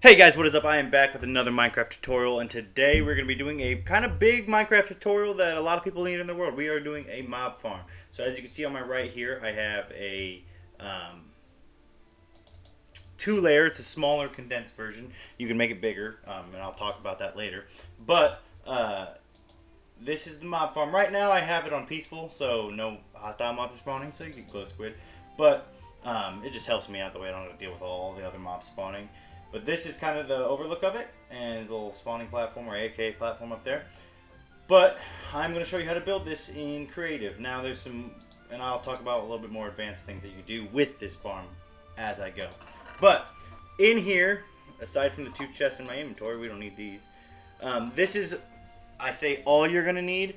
Hey guys, what is up? I am back with another Minecraft tutorial, and today we're going to be doing a kind of big Minecraft tutorial that a lot of people need in the world. We are doing a mob farm. So as you can see on my right here, I have a two-layer. It's a smaller condensed version. You can make it bigger, and I'll talk about that later. But this is the mob farm. Right now I have it on peaceful, so no hostile mobs are spawning, so you can glow squid. But it just helps me out the way I don't have to deal with all the other mobs spawning. But this is kind of the overlook of it, and there's a little spawning platform or AK platform up there. But I'm going to show you how to build this in creative. Now there's some, and I'll talk about a little bit more advanced things that you can do with this farm as I go. But in here, aside from the two chests in my inventory, we don't need these. This is, I say, all you're going to need.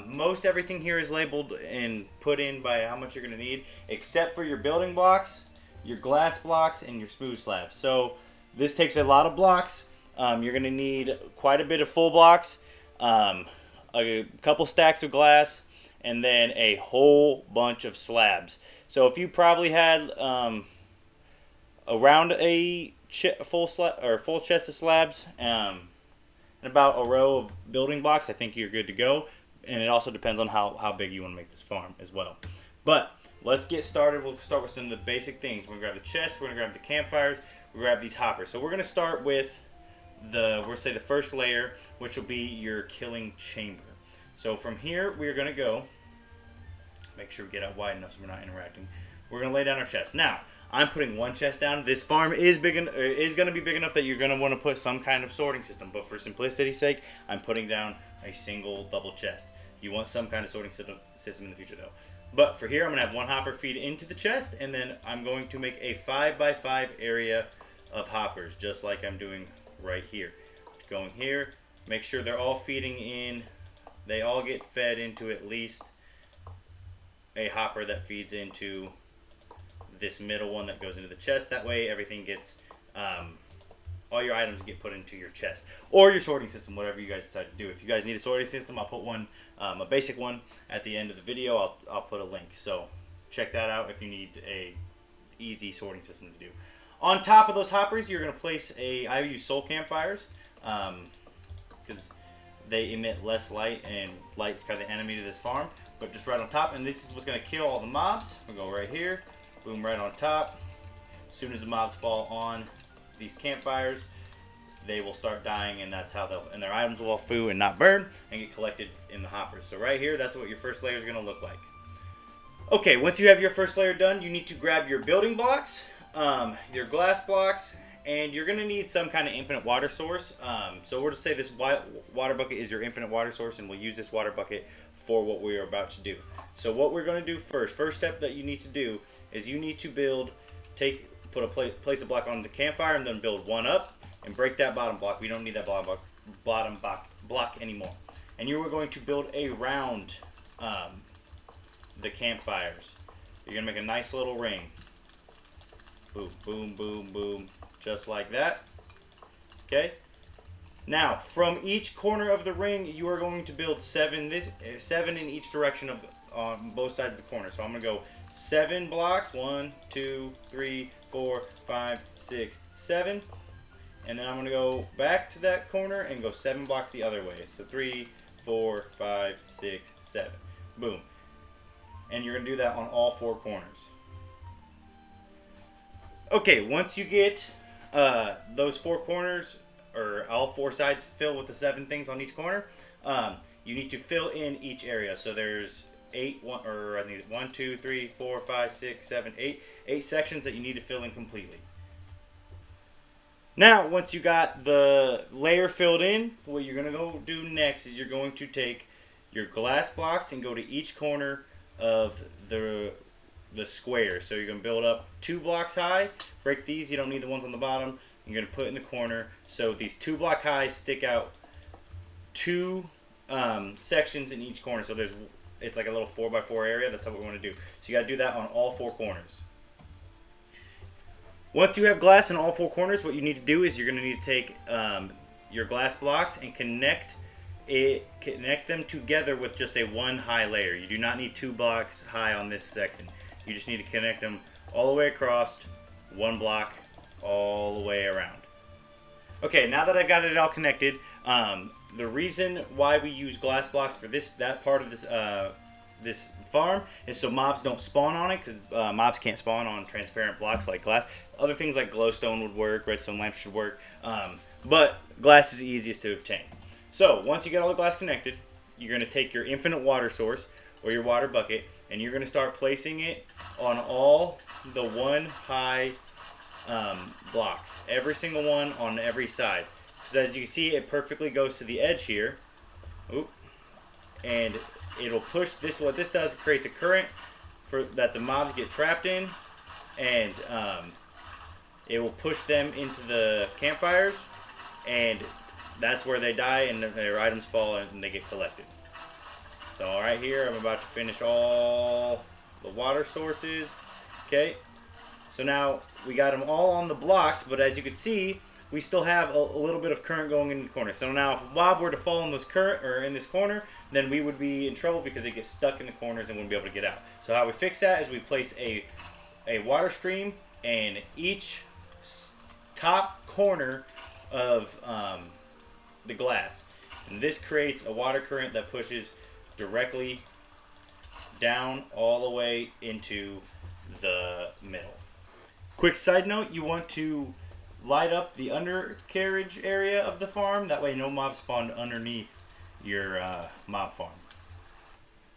Most everything here is labeled and put in by how much you're going to need, except for your building blocks, your glass blocks, and your smooth slabs. So this takes a lot of blocks. You're going to need quite a bit of full blocks, a couple stacks of glass, and then a whole bunch of slabs. So if you probably had around a full chest of slabs and about a row of building blocks, I think you're good to go. And it also depends on how big you want to make this farm as well. But let's get started. We'll start with some of the basic things. We're going to grab the chest. We're going to grab the campfires. We'll grab these hoppers. So we're going to start with we'll say the first layer, which will be your killing chamber. So from here, we're going to go, make sure we get out wide enough so we're not interacting. We're going to lay down our chest. Now, I'm putting one chest down. This farm is going to be big enough that you're going to want to put some kind of sorting system. But for simplicity's sake, I'm putting down a single double chest. You want some kind of sorting system in the future, though. But for here, I'm going to have one hopper feed into the chest, and then I'm going to make a 5x5 area of hoppers, just like I'm doing right here. Going here, make sure they're all feeding in. They all get fed into at least a hopper that feeds into this middle one that goes into the chest. That way, everything gets, all your items get put into your chest. Or your sorting system, whatever you guys decide to do. If you guys need a sorting system, I'll put one, a basic one, at the end of the video. I'll put a link. So check that out if you need a easy sorting system to do. On top of those hoppers, you're going to place I use soul campfires because they emit less light, and light's kind of the enemy to this farm. But just right on top, and this is what's going to kill all the mobs. We'll go right here, boom, right on top. As soon as the mobs fall on these campfires, they will start dying, and that's how and their items will all foo and not burn and get collected in the hoppers. So right here, that's what your first layer is going to look like. Okay, once you have your first layer done, you need to grab your building blocks, your glass blocks, and you're going to need some kind of infinite water source. So we'll just say this water bucket is your infinite water source, and we'll use this water bucket for what we are about to do. So what we're going to do first step that you need to do is you need to put a place a block on the campfire, and then build one up and break that bottom block. We don't need that bottom block anymore. And you are going to build around the campfires. You're going to make a nice little ring. Boom, boom, boom, boom. Just like that. Okay? Now, from each corner of the ring, you are going to build seven in each direction on both sides of the corner. So I'm going to go 7 blocks. 1, 2, 3, 4, 5, 6, 7. And then I'm going to go back to that corner and go 7 blocks the other way. So 3, 4, 5, 6, 7. Boom. And you're going to do that on all 4 corners. Okay, once you get those 4 corners, or all 4 sides filled with the 7 things on each corner, you need to fill in each area. So there's 1, 2, 3, 4, 5, 6, 7, 8 sections that you need to fill in completely. Now, once you got the layer filled in, what you're going to go do next is you're going to take your glass blocks and go to each corner of the square. So you're going to build up 2 blocks high, break these, you don't need the ones on the bottom, you're going to put in the corner. So these 2 block highs stick out 2 sections in each corner. So it's like a little 4x4 area. That's what we want to do. So you got to do that on all 4 corners. Once you have glass in all 4 corners, what you need to do is you're going to need to take your glass blocks and connect them together with just a 1 high layer. You do not need 2 blocks high on this section. You just need to connect them all the way across, 1 block all the way around. Okay, now that I got it all connected, the reason why we use glass blocks for that part of this farm is so mobs don't spawn on it, because mobs can't spawn on transparent blocks like glass. Other things like glowstone would work, redstone lamps should work, but glass is the easiest to obtain. So once you get all the glass connected, you're going to take your infinite water source or your water bucket, and you're going to start placing it on all the one high blocks, every single one on every side. So as you see, it perfectly goes to the edge here. Oop. And it'll push this. What this does, it creates a current for that the mobs get trapped in, and it will push them into the campfires, and that's where they die and their items fall and they get collected. So right here, I'm about to finish all the water sources. Okay. So now we got them all on the blocks, but as you can see, we still have a little bit of current going into the corner. So now if Bob were to fall in this current or in this corner, then we would be in trouble because it gets stuck in the corners and wouldn't be able to get out. So how we fix that is we place a water stream in each top corner of the glass. And this creates a water current that pushes directly down all the way into the middle. Quick side note, you want to light up the undercarriage area of the farm. That way no mobs spawn underneath your mob farm.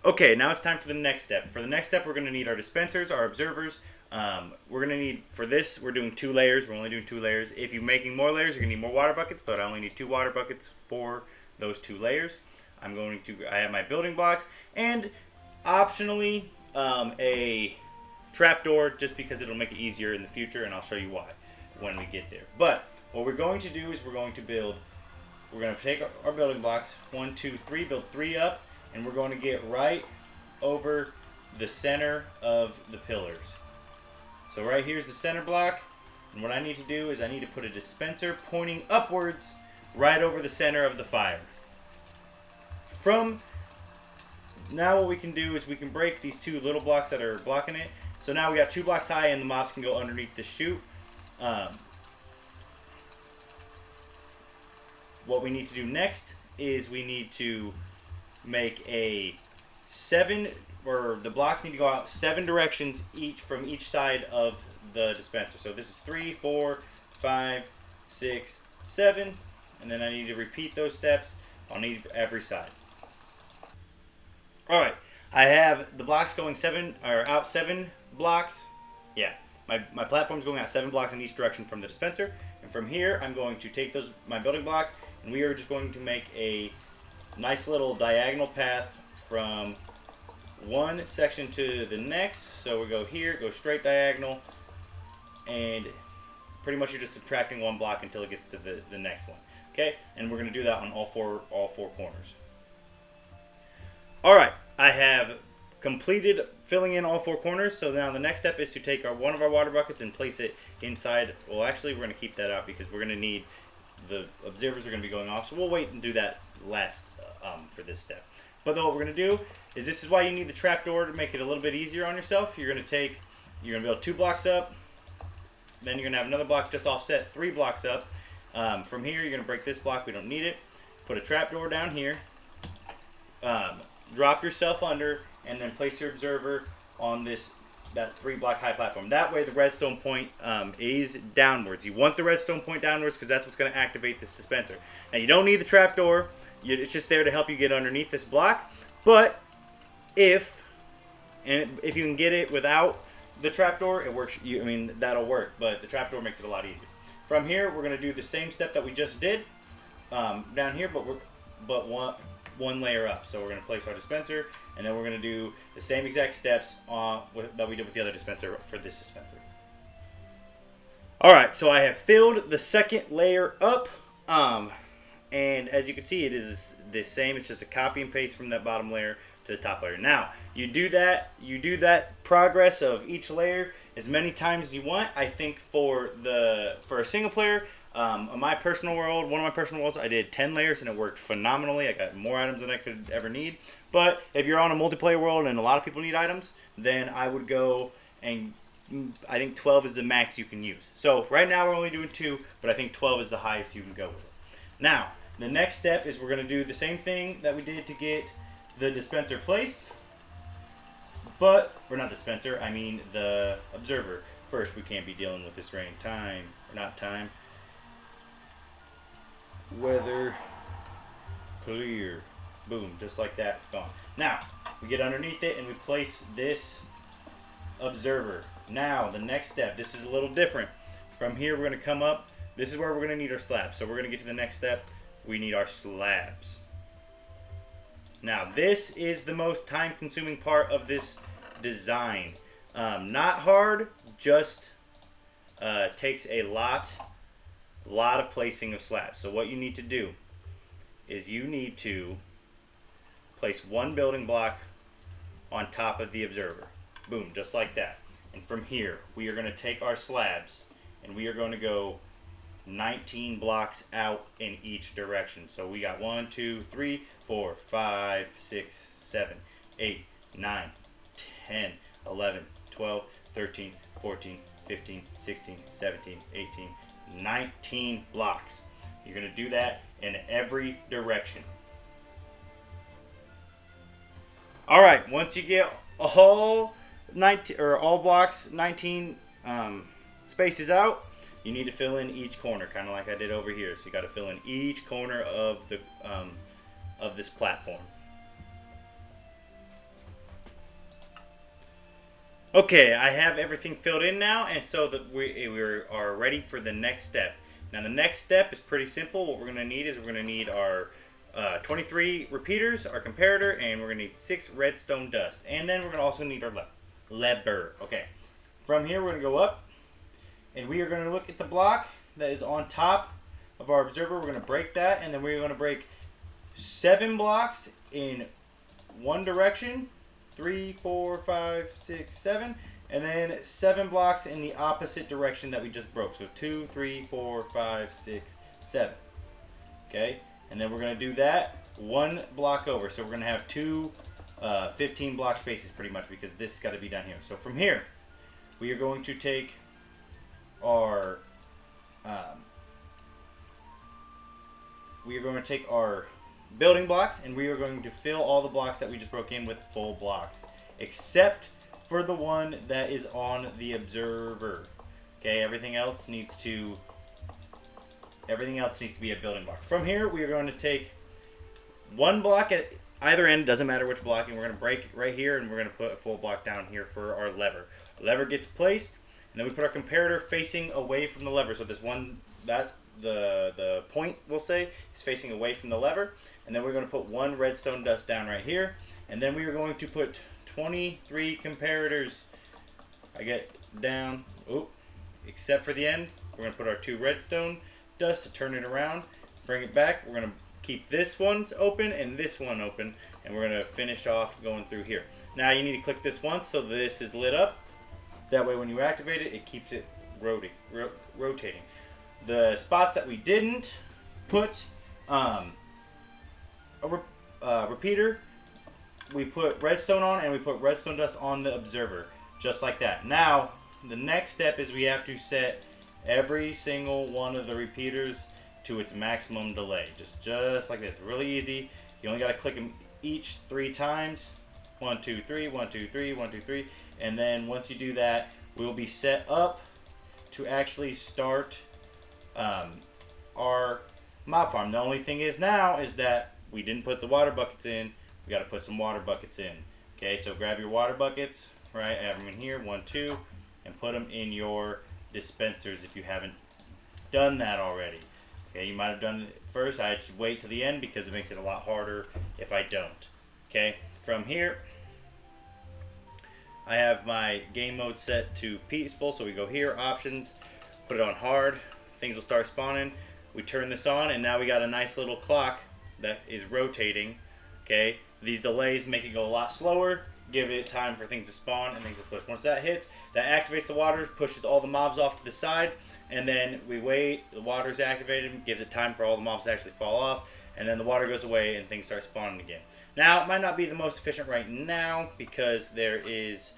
Okay, now it's time for the next step. For the next step, we're going to need our dispensers, our observers. We're going to need, for this, we're doing 2 layers. We're only doing 2 layers. If you're making more layers, you're going to need more water buckets, but I only need 2 water buckets for those 2 layers. I have my building blocks, and optionally, a trapdoor, just because it'll make it easier in the future, and I'll show you why when we get there. But what we're going to do is we're going to take our building blocks, 1, 2, 3, build 3 up, and we're going to get right over the center of the pillars. So right here's the center block, and what I need to do is I need to put a dispenser pointing upwards right over the center of the fire. From now what we can do is we can break these 2 little blocks that are blocking it. So now we got 2 blocks high and the mobs can go underneath the chute. What we need to do next is we need to make a 7, or the blocks need to go out 7 directions each from each side of the dispenser. So this is 3, 4, 5, 6, 7, and then I need to repeat those steps on every side. All right, I have the blocks going out 7 blocks. Yeah, my platform's going out 7 blocks in each direction from the dispenser, and from here I'm going to take my building blocks, and we are just going to make a nice little diagonal path from one section to the next. So we go here, go straight diagonal, and pretty much you're just subtracting 1 block until it gets to the next one. Okay, and we're going to do that on all four corners. All right, I have completed filling in all 4 corners. So now the next step is to take one of our water buckets and place it inside. Well, actually, we're going to keep that out because we're going to need, the observers are going to be going off. So we'll wait and do that last for this step. But then what we're going to do is, this is why you need the trapdoor, to make it a little bit easier on yourself. You're going to build 2 blocks up. Then you're going to have another block just offset 3 blocks up. From here, you're going to break this block. We don't need it. Put a trapdoor down here. Drop yourself under, and then place your observer on that 3 block high platform. That way the redstone point is downwards. You want the redstone point downwards because that's what's going to activate this dispenser. Now you don't need the trapdoor. It's just there to help you get underneath this block. But if you can get it without the trapdoor, it works. That'll work. But the trapdoor makes it a lot easier. From here, we're going to do the same step that we just did down here, but one layer up. So we're going to place our dispenser, and then we're going to do the same exact steps that we did with the other dispenser for this dispenser. Alright, so I have filled the second layer up, and as you can see, it is the same. It's just a copy and paste from that bottom layer to the top layer. Now, you do that progress of each layer as many times as you want. I think for a single player, on my personal world, one of my personal worlds, I did 10 layers and it worked phenomenally. I got more items than I could ever need. But if you're on a multiplayer world and a lot of people need items, then I would go and I think 12 is the max you can use. So right now we're only doing 2, but I think 12 is the highest you can go with it. Now, the next step is we're going to do the same thing that we did to get the dispenser placed. But, or not dispenser, I mean the observer. First, we can't be dealing with this rain. Time, or not time. Weather, clear. Boom, just like that, it's gone. Now, we get underneath it and we place this observer. Now, the next step, this is a little different. From here, we're going to come up. This is where we're going to need our slabs. So we're going to get to the next step. We need our slabs. Now, this is the most time-consuming part of this design. Not hard, just takes a lot of placing of slabs. So what you need to do is you need to place one building block on top of the observer. Boom, just like that. And from here, we are going to take our slabs and we are going to go 19 blocks out in each direction. So we got 1, 2, 3, 4, 5, 6, 7, 8, 9, 10, 11, 12, 13, 14, 15, 16, 17, 18, 19 blocks. You're going to do that in every direction. All right, once you get all 19 or all blocks 19 spaces out, you need to fill in each corner, kind of like I did over here. So you got to fill in each corner of the of this platform. Okay, I have everything filled in now, and so that we are ready for the next step. Now the next step is pretty simple. What we're going to need is we're going to need our 23 repeaters, our comparator, and we're going to need 6 redstone dust. And then we're going to also need our lever. Okay, from here we're going to go up, and we are going to look at the block that is on top of our observer. We're going to break that, and then we're going to break 7 blocks in one direction. 3, 4, 5, 6, 7, and then 7 blocks in the opposite direction that we just broke. So 2, 3, 4, 5, 6, 7. Okay, and then we're going to do that 1 block over. So we're going to have 2 15 block spaces pretty much, because this has got to be done here. So from here, we are going to take our building blocks, and we are going to fill all the blocks that we just broke in with full blocks, except for the one that is on the observer. Okay, everything else needs to be a building block. From here, we are going to take 1 block at either end, doesn't matter which block, and we're going to break right here, and we're going to put a full block down here for our lever. The lever gets placed, and then we put our comparator facing away from the lever. So this one, that's the point, we'll say, is facing away from the lever. And then we're going to put 1 redstone dust down right here. And then we are going to put 23 comparators. I get down, except for the end. We're going to put our 2 redstone dust to turn it around, bring it back. We're going to keep this one open and this one open, and we're going to finish off going through here. Now you need to click this once so this is lit up. That way when you activate it, it keeps it rotating. The spots that we didn't put a repeater, we put redstone on, and we put redstone dust on the observer, just like that. Now, the next step is we have to set every single one of the repeaters to its maximum delay, just like this. Really easy. You only got to click them each 3 times. 1, 2, 3, 1, 2, 3, 1, 2, 3, and then once you do that, we will be set up to actually start our mob farm. The only thing is now is that we didn't put the water buckets in. We got to put some water buckets in. Okay, so grab your water buckets, right? Have them in here, 1, 2, and put them in your dispensers if you haven't done that already. Okay, you might have done it first. I just wait to the end because it makes it a lot harder if I don't. Okay, from here, I have my game mode set to peaceful. So we go here, options, put it on hard. Things will start spawning. We turn this on, and now we got a nice little clock that is rotating. Okay, these delays make it go a lot slower, give it time for things to spawn and things to push. Once that hits, that activates the water, pushes all the mobs off to the side, and then we wait. The water's activated, gives it time for all the mobs to actually fall off, and then the water goes away and things start spawning again. Now, it might not be the most efficient right now because there is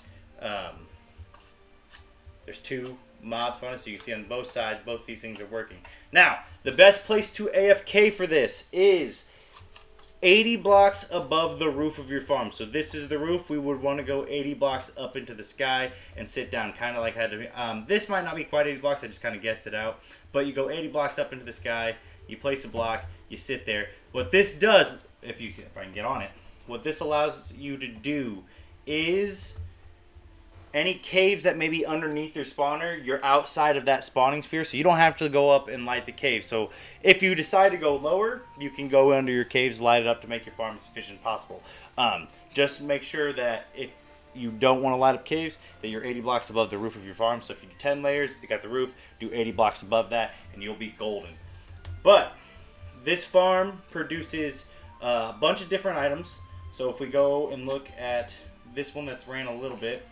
There's 2 mobs on it, so you can see on both sides, both these things are working. Now, the best place to AFK for this is 80 blocks above the roof of your farm. So this is the roof. We would want to go 80 blocks up into the sky and sit down, kind of like how to. This might not be quite 80 blocks. I just kind of guessed it out. But you go 80 blocks up into the sky. You place a block. You sit there. What this does, if I can get on it, what this allows you to do is any caves that may be underneath your spawner, you're outside of that spawning sphere, so you don't have to go up and light the cave. So if you decide to go lower, you can go under your caves, light it up to make your farm as efficient as possible. Just make sure that if you don't want to light up caves, that you're 80 blocks above the roof of your farm. So if you do 10 layers, you got the roof, do 80 blocks above that, and you'll be golden. But this farm produces a bunch of different items. So if we go and look at this one that's ran a little bit,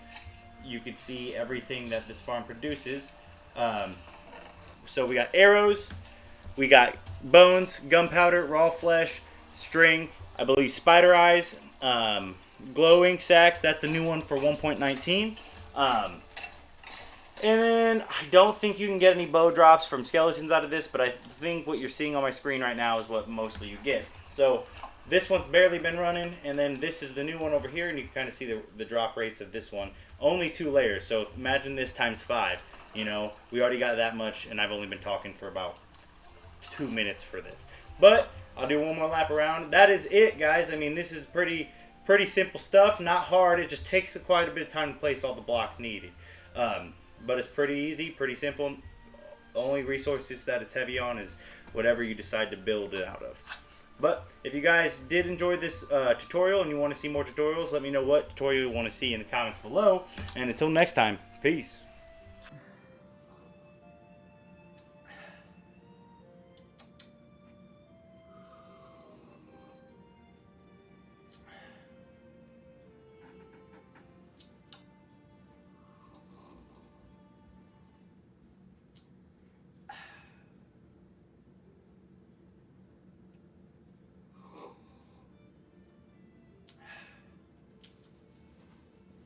you can see everything that this farm produces. So we got arrows, we got bones, gunpowder, raw flesh, string, I believe spider eyes, glowing sacks. That's a new one for 1.19. And then I don't think you can get any bow drops from skeletons out of this, but I think what you're seeing on my screen right now is what mostly you get. So this one's barely been running, and then this is the new one over here, and you can kind of see the drop rates of this one. Only 2 layers, so imagine this times 5. You know, we already got that much, and I've only been talking for about 2 minutes for this. But I'll do one more lap around. That is it, guys. I mean, this is pretty simple stuff, not hard. It just takes quite a bit of time to place all the blocks needed. But it's pretty easy, pretty simple. The only resources that it's heavy on is whatever you decide to build it out of. But if you guys did enjoy this tutorial and you want to see more tutorials, let me know what tutorial you want to see in the comments below. And until next time, peace.